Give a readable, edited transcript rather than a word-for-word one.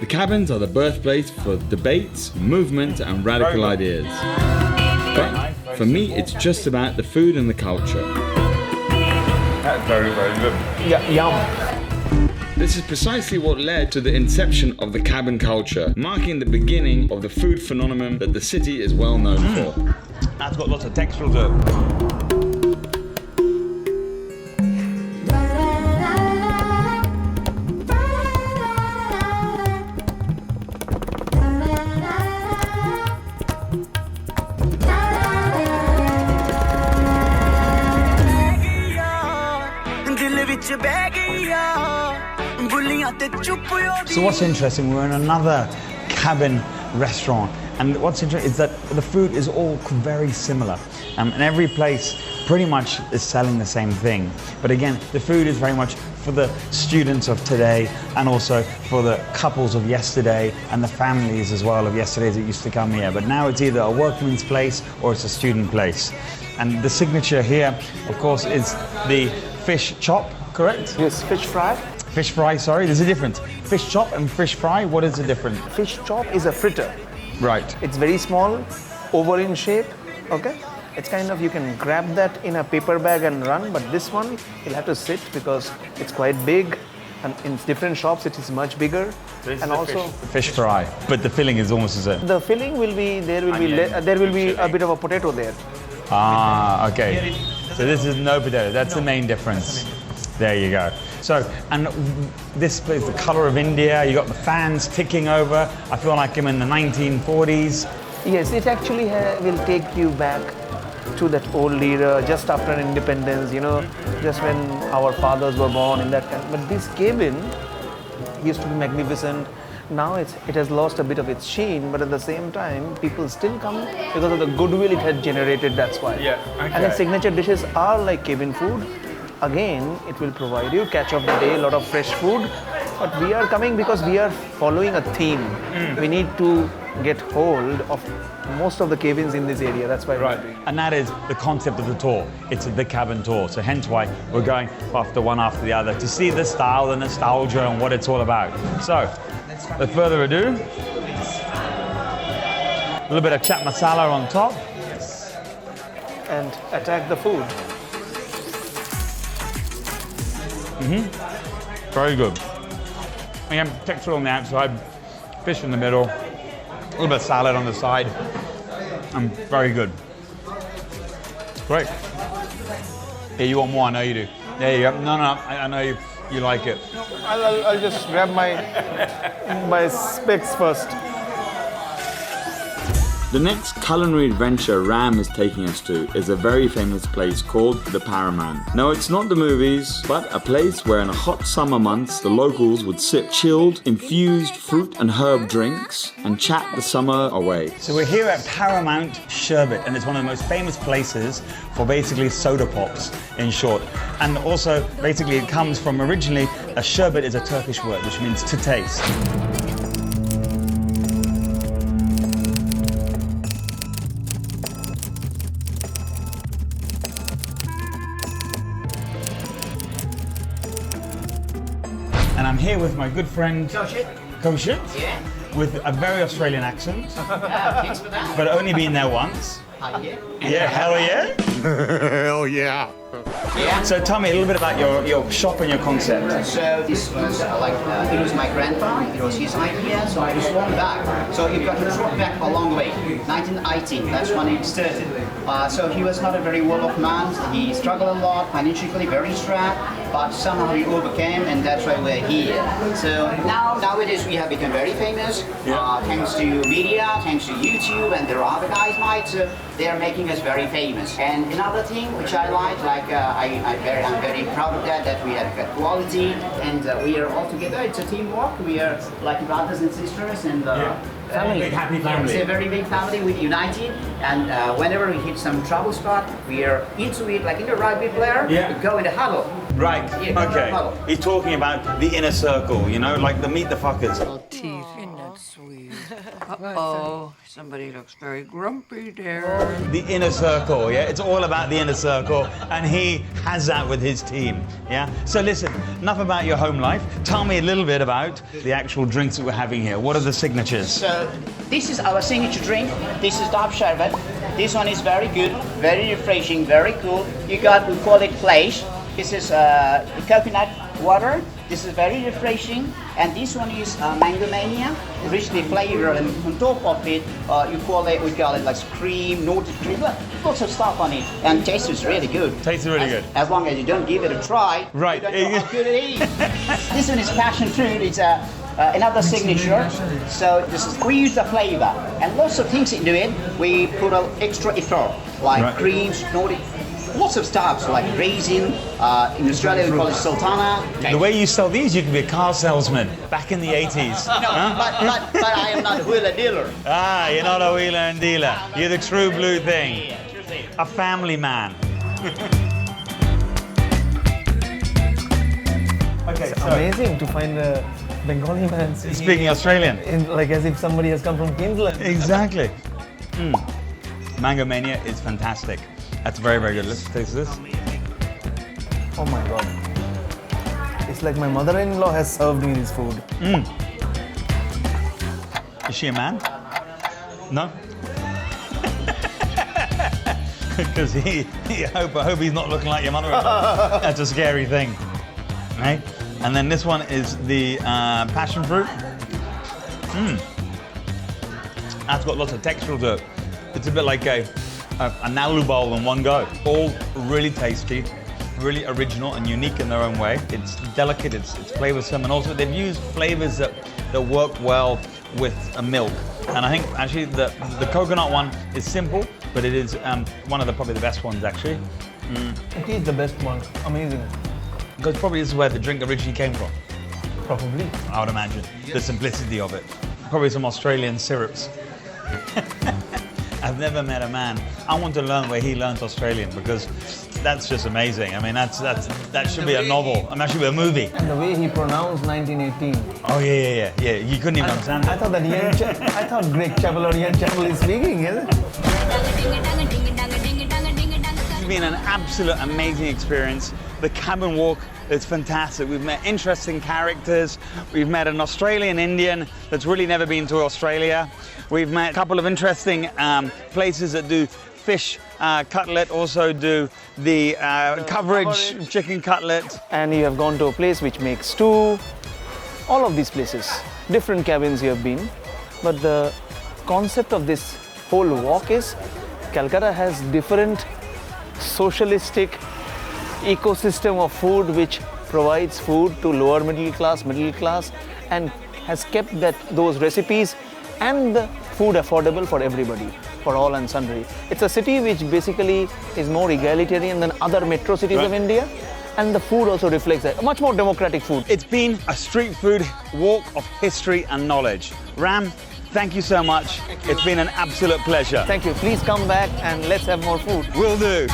cabins are the birthplace for debates, movement and radical ideas. But for me, it's just about the food and the culture. That's very, very good. Yeah, yum. This is precisely what led to the inception of the cabin culture, marking the beginning of the food phenomenon that the city is well known for. That's got lots of texture to it. So what's interesting, we're in another cabin restaurant, and what's interesting is that the food is all very similar, and every place pretty much is selling the same thing. But again, the food is very much for the students of today, and also for the couples of yesterday, and the families as well of yesterday that used to come here. But now it's either a workman's place or it's a student place. And the signature here, of course, is the fish chop, correct? Yes, fish fry. Fish fry, sorry, there's a difference. Fish chop and fish fry, what is the difference? Fish chop is a fritter. Right. It's very small, oval in shape, okay? It's kind of, you can grab that in a paper bag and run, but this one, you'll have to sit because it's quite big, and in different shops it is much bigger. And also fish fry, but the filling is almost the same. The filling will be, there will be a bit of a potato there. Ah, okay. So this is no potato, that's the main difference. There you go. So, and this is the colour of India, you got the fans ticking over. I feel like I'm in the 1940s. Yes, it actually will take you back to that old era, just after independence, you know, just when our fathers were born in that time. But this cabin used to be magnificent. Now it has lost a bit of its sheen, but at the same time, people still come because of the goodwill it had generated, that's why. Yeah, okay. And its signature dishes are like cabin food. Again, it will provide you catch of the day, a lot of fresh food. But we are coming because we are following a theme. We need to get hold of most of the cabins in this area. That's why we're doing it. And that is the concept of the tour. It's the cabin tour. So hence why we're going after one after the other to see the style, the nostalgia, and what it's all about. So, without further ado, a little bit of chaat masala on top. And attack the food. Very good. Again, texture on the outside, fish in the middle, a little bit of salad on the side, and very good. Great. Yeah, you want more? I know you do. There you go. No, I know you like it. I'll just grab my specs first. The next culinary adventure Ram is taking us to is a very famous place called the Paramount. No, it's not the movies, but a place where in the hot summer months the locals would sip chilled, infused fruit and herb drinks and chat the summer away. So we're here at Paramount Sherbet, and it's one of the most famous places for basically soda pops, in short. And also, basically, it comes from originally, a sherbet is a Turkish word, which means to taste. And I'm here with my good friend Shasik, Yeah. with a very Australian accent, Thanks for that. but only been there once. Yeah. Yeah, hell yeah. Hell yeah. Yeah. So tell me a little bit about your shop and your concept. So this was it was my grandpa, it was his idea, so I just went back. So it got back a long way. 1918, that's when it started. So he was not a very well-off man. He struggled a lot, financially very strapped, but somehow he overcame, and that's why we're here. So nowadays we have become very famous, thanks to media, thanks to YouTube, and there are other guys so they are making us very famous. And another thing which I like I'm very proud of that we have good quality, and we are all together. It's a teamwork. We are like brothers and sisters, and Family. Big happy family. It's a very big family. We're united, and whenever we hit some trouble spot, we are into it. Like in the rugby player, we go in the huddle. Right. Yeah, Okay. huddle. He's talking about the inner circle, you know, like the meet the fuckers. Teeth in that sweet. Uh-oh, somebody looks very grumpy there. The inner circle, yeah? It's all about the inner circle, and he has that with his team, yeah? So listen, enough about your home life. Tell me a little bit about the actual drinks that we're having here. What are the signatures? So this is our signature drink. This is the sherbet. This one is very good, very refreshing, very cool. You got, we call it flesh. This is coconut water. This is very refreshing. And this one is mango mania, richly flavored. And on top of it, we call it like cream, Nordic cream, lots of stuff on it. And taste is really good. Tastes really good. As long as you don't give it a try, Right. you don't know how good it is. This one is passion fruit. It's another signature. So this is, we use the flavor and lots of things into it. We put an extra ether, like Right. creams, Nordic, lots of stuff like raisin. In Australia we call it sultana. The way you sell these, you can be a car salesman back in the 80s. No, but I am not a wheeler dealer. Ah, you're not a wheeler and dealer. You're the true blue thing. A family man. Okay, so Amazing to find a Bengali man speaking Australian. like as if somebody has come from Queensland. Exactly. Mango Mania is fantastic. That's very, very good. Let's taste this. Oh my god. It's like my mother-in-law has served me this food. Is she a man? No? Because I hope he's not looking like your mother-in-law. That's a scary thing. Right? And then this one is the passion fruit. That's got lots of texture to it. It's a bit like a nalu bowl in one go. All really tasty, really original and unique in their own way. It's delicate, it's flavoursome, and also they've used flavours that work well with a milk. And I think actually the coconut one is simple, but it is one of probably the best ones actually. It is the best one. Amazing. Because probably this is where the drink originally came from, Probably. I would imagine. The simplicity of it. Probably some Australian syrups. I've never met a man. I want to learn where he learns Australian because that's just amazing. I mean, that should be a novel. I mean, that should be a movie. And the way he pronounced 1918. Oh yeah. You couldn't even understand I it. thought that I thought Greg Chappell or Ian Chappell is speaking, is it? It's been an absolute amazing experience. The cabin walk is fantastic. We've met interesting characters. We've met an Australian Indian that's really never been to Australia. We've met a couple of interesting places that do fish cutlet, also do the coverage chicken cutlet. And you have gone to a place which makes stew. All of these places, different cabins you have been. But the concept of this whole walk is Calcutta has different socialistic ecosystem of food which provides food to lower middle class, and has kept those recipes and the food affordable for everybody, for all and sundry. It's a city which basically is more egalitarian than other metro cities of India, and the food also reflects that. Much more democratic food. It's been a street food walk of history and knowledge. Ram, thank you so much. It's been an absolute pleasure. Thank you. Please come back and let's have more food. Will do.